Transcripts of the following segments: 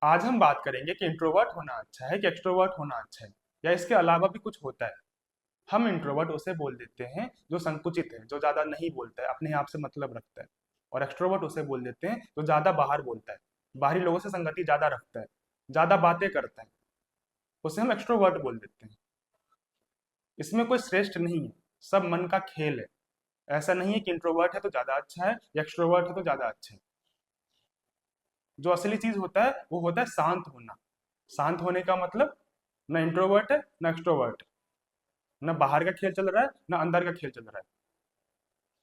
आज हम बात करेंगे कि इंट्रोवर्ट होना अच्छा है कि एक्सट्रोवर्ट होना अच्छा है, या इसके अलावा भी कुछ होता है। हम इंट्रोवर्ट उसे बोल देते हैं जो संकुचित है, जो ज्यादा नहीं बोलता है, अपने आप से मतलब रखता है। और एक्सट्रोवर्ट उसे बोल देते हैं जो ज्यादा बाहर बोलता है, बाहरी लोगों से संगति ज्यादा रखता है, ज्यादा बातें करता है, उसे हम एक्सट्रोवर्ट बोल देते हैं। इसमें कोई श्रेष्ठ नहीं है, सब मन का खेल है। ऐसा नहीं है कि इंट्रोवर्ट है तो ज्यादा अच्छा है या एक्सट्रोवर्ट है तो ज्यादा अच्छा है। जो असली चीज होता है वो होता है शांत होना। शांत होने का मतलब न इंट्रोवर्ट है न एक्सट्रोवर्ट, न बाहर का खेल चल रहा है न अंदर का खेल चल रहा है।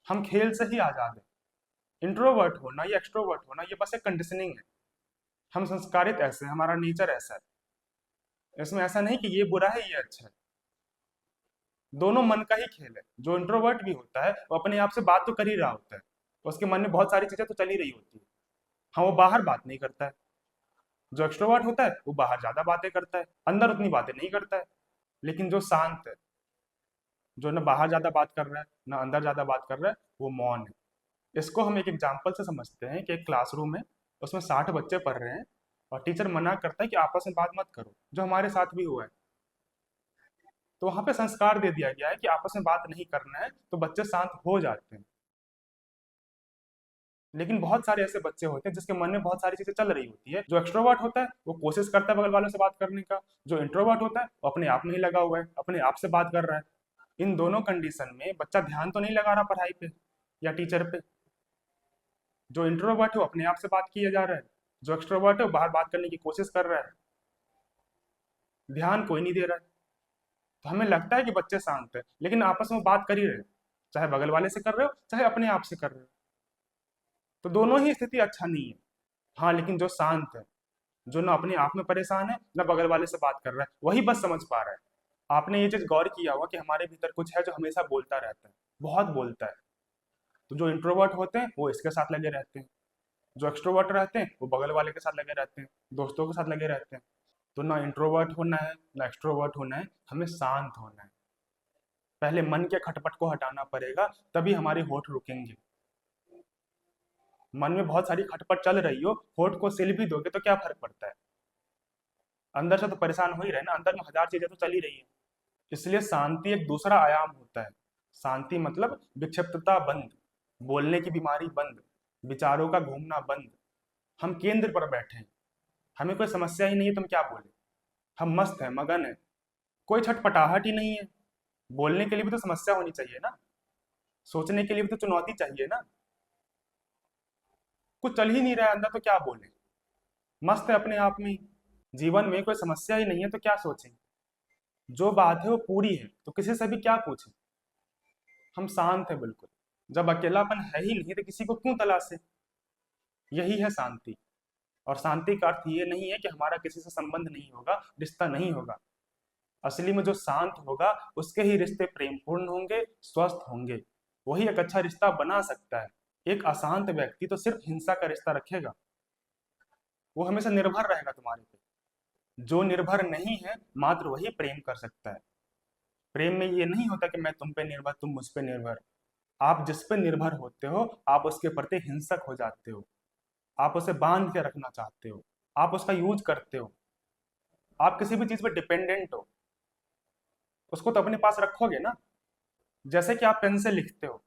हम खेल से ही आजाद हैं। इंट्रोवर्ट होना या एक्सट्रोवर्ट होना ये बस एक कंडीशनिंग है। हम संस्कारित ऐसे हैं, हमारा नेचर ऐसा है। इसमें ऐसा नहीं कि ये बुरा है ये अच्छा है। दोनों मन का ही खेल है। जो इंट्रोवर्ट भी होता है वो अपने आप से बात तो कर ही रहा होता है, उसके मन में बहुत सारी चीजें तो चल ही रही होती है। हाँ, वो बाहर बात नहीं करता है। जो एक्सट्रोवर्ट होता है वो बाहर ज्यादा बातें करता है, अंदर उतनी बातें नहीं करता है। लेकिन जो शांत है, जो न बाहर ज्यादा बात कर रहा है न अंदर ज्यादा बात कर रहा है, वो मौन है। इसको हम एक एग्जाम्पल से समझते हैं कि एक क्लासरूम है, उसमें 60 बच्चे पढ़ रहे हैं और टीचर मना करता है कि आपस में बात मत करो, जो हमारे साथ भी हुआ है। तो वहां पे संस्कार दे दिया गया है कि आपस में बात नहीं करना है, तो बच्चे शांत हो जाते हैं। लेकिन बहुत सारे ऐसे बच्चे होते हैं जिसके मन में बहुत सारी चीजें चल रही होती है। जो एक्सट्रोवर्ट होता है वो कोशिश करता है बगल वालों से बात करने का, जो इंट्रोवर्ट होता है वो अपने आप में ही लगा हुआ है, अपने आप से बात कर रहा है। इन दोनों कंडीशन में बच्चा ध्यान तो नहीं लगा रहा पढ़ाई पे या टीचर पे। जो इंट्रोवर्ट है वो अपने आप से बात किया जा रहा है, जो एक्सट्रोवर्ट है वो बाहर बात करने की कोशिश कर रहा है। ध्यान कोई नहीं दे रहा है। तो हमें लगता है कि बच्चे शांत है, लेकिन आपस में बात कर ही रहे हैं। चाहे बगल वाले से कर रहे हो चाहे अपने आप से कर रहे हो, तो दोनों ही स्थिति अच्छा नहीं है। हाँ, लेकिन जो शांत है, जो ना अपने आप में परेशान है ना बगल वाले से बात कर रहा है, वही बस समझ पा रहा है। आपने ये चीज गौर किया होगा कि हमारे भीतर कुछ है जो हमेशा बोलता रहता है, बहुत बोलता है। तो जो इंट्रोवर्ट होते हैं वो इसके साथ लगे रहते हैं, जो एक्सट्रोवर्ट रहते हैं वो बगल वाले के साथ लगे रहते हैं, दोस्तों के साथ लगे रहते हैं। तो ना इंट्रोवर्ट होना है ना एक्सट्रोवर्ट होना है, हमें शांत होना है। पहले मन के खटपट को हटाना पड़ेगा, तभी हमारे होठ रुकेंगे। मन में बहुत सारी खटपट चल रही हो, होठ को सिल भी दोगे तो क्या फर्क पड़ता है? अंदर से तो परेशान हो ही रहे ना, अंदर में हजार चीजें तो चल ही रही है। इसलिए शांति एक दूसरा आयाम होता है। शांति मतलब विक्षिप्तता बंद, बोलने की बीमारी बंद, विचारों का घूमना बंद। हम केंद्र पर बैठे हैं, हमें कोई समस्या ही नहीं है, तुम क्या बोले। हम मस्त हैं, मगन है, कोई छटपटाहट ही नहीं है। बोलने के लिए भी तो समस्या होनी चाहिए ना, सोचने के लिए भी तो चुनौती चाहिए ना। कुछ चल ही नहीं रहा है अंदर, तो क्या बोले। मस्त है अपने आप में ही। जीवन में कोई समस्या ही नहीं है तो क्या सोचें। जो बात है वो पूरी है, तो किसी से भी क्या पूछें। हम शांत है बिल्कुल। जब अकेलापन है ही नहीं तो किसी को क्यों तलाशे। यही है शांति। और शांति का अर्थ ये नहीं है कि हमारा किसी से संबंध नहीं होगा, रिश्ता नहीं होगा। असली में जो शांत होगा उसके ही रिश्ते प्रेमपूर्ण होंगे, स्वस्थ होंगे। वही एक अच्छा रिश्ता बना सकता है। एक अशांत व्यक्ति तो सिर्फ हिंसा का रिश्ता रखेगा, वो हमेशा निर्भर रहेगा तुम्हारे पे। जो निर्भर नहीं है मात्र वही प्रेम कर सकता है। प्रेम में ये नहीं होता कि मैं तुम पे निर्भर तुम मुझ पे निर्भर। आप जिस पे निर्भर होते हो आप उसके प्रति हिंसक हो जाते हो। आप उसे बांध के रखना चाहते हो, आप उसका यूज करते हो। आप किसी भी चीज पे डिपेंडेंट हो, उसको तो अपने पास रखोगे ना। जैसे कि आप पेन से लिखते हो,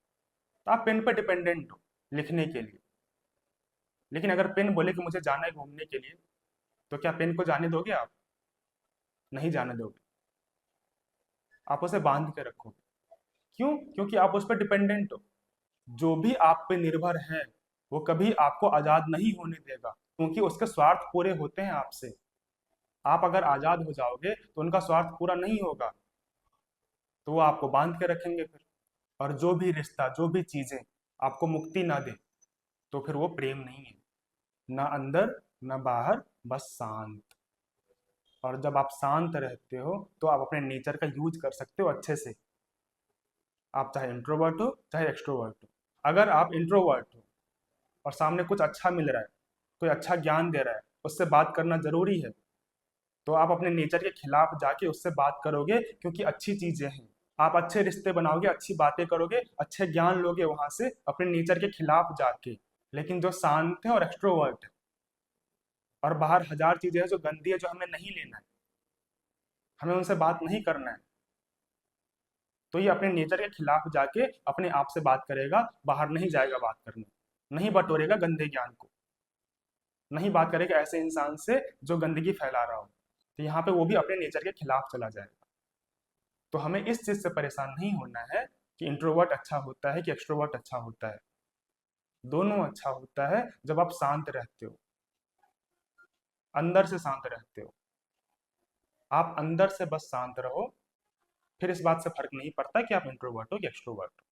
तो आप पेन पे डिपेंडेंट हो लिखने के लिए। लेकिन अगर पेन बोले कि मुझे जाना है घूमने के लिए, तो क्या पेन को जाने दोगे आप? नहीं जाने दोगे, आप उसे बांध के रखोगे। क्यों? क्योंकि आप उस पर डिपेंडेंट हो। जो भी आप पे निर्भर है वो कभी आपको आजाद नहीं होने देगा, क्योंकि उसके स्वार्थ पूरे होते हैं आपसे। आप अगर आजाद हो जाओगे तो उनका स्वार्थ पूरा नहीं होगा, तो वो आपको बांध के रखेंगे फिर। और जो भी रिश्ता जो भी चीजें आपको मुक्ति ना दे, तो फिर वो प्रेम नहीं है। ना अंदर ना बाहर, बस शांत। और जब आप शांत रहते हो तो आप अपने नेचर का यूज कर सकते हो अच्छे से। आप चाहे इंट्रोवर्ट हो चाहे एक्सट्रोवर्ट हो। अगर आप इंट्रोवर्ट हो और सामने कुछ अच्छा मिल रहा है, कोई अच्छा ज्ञान दे रहा है, उससे बात करना जरूरी है, तो आप अपने नेचर के खिलाफ जाके उससे बात करोगे, क्योंकि अच्छी चीजें हैं। आप अच्छे रिश्ते बनाओगे, अच्छी बातें करोगे, अच्छे ज्ञान लोगे वहां से अपने नेचर के खिलाफ जाके। लेकिन जो शांत है और एक्सट्रोवर्ट है, और बाहर हजार चीजें हैं जो गंदी है, जो हमें नहीं लेना है, हमें उनसे बात नहीं करना है, तो ये अपने नेचर के खिलाफ जाके अपने आप से बात करेगा, बाहर नहीं जाएगा बात करने, नहीं बटोरेगा गंदे ज्ञान को, नहीं बात करेगा ऐसे इंसान से जो गंदगी फैला रहा हो, तो यहाँ पे वो भी अपने नेचर के खिलाफ चला जाएगा। तो हमें इस चीज से परेशान नहीं होना है कि इंट्रोवर्ट अच्छा होता है कि एक्सट्रोवर्ट अच्छा होता है। दोनों अच्छा होता है जब आप शांत रहते हो, अंदर से शांत रहते हो। आप अंदर से बस शांत रहो, फिर इस बात से फर्क नहीं पड़ता कि आप इंट्रोवर्ट हो कि एक्सट्रोवर्ट हो।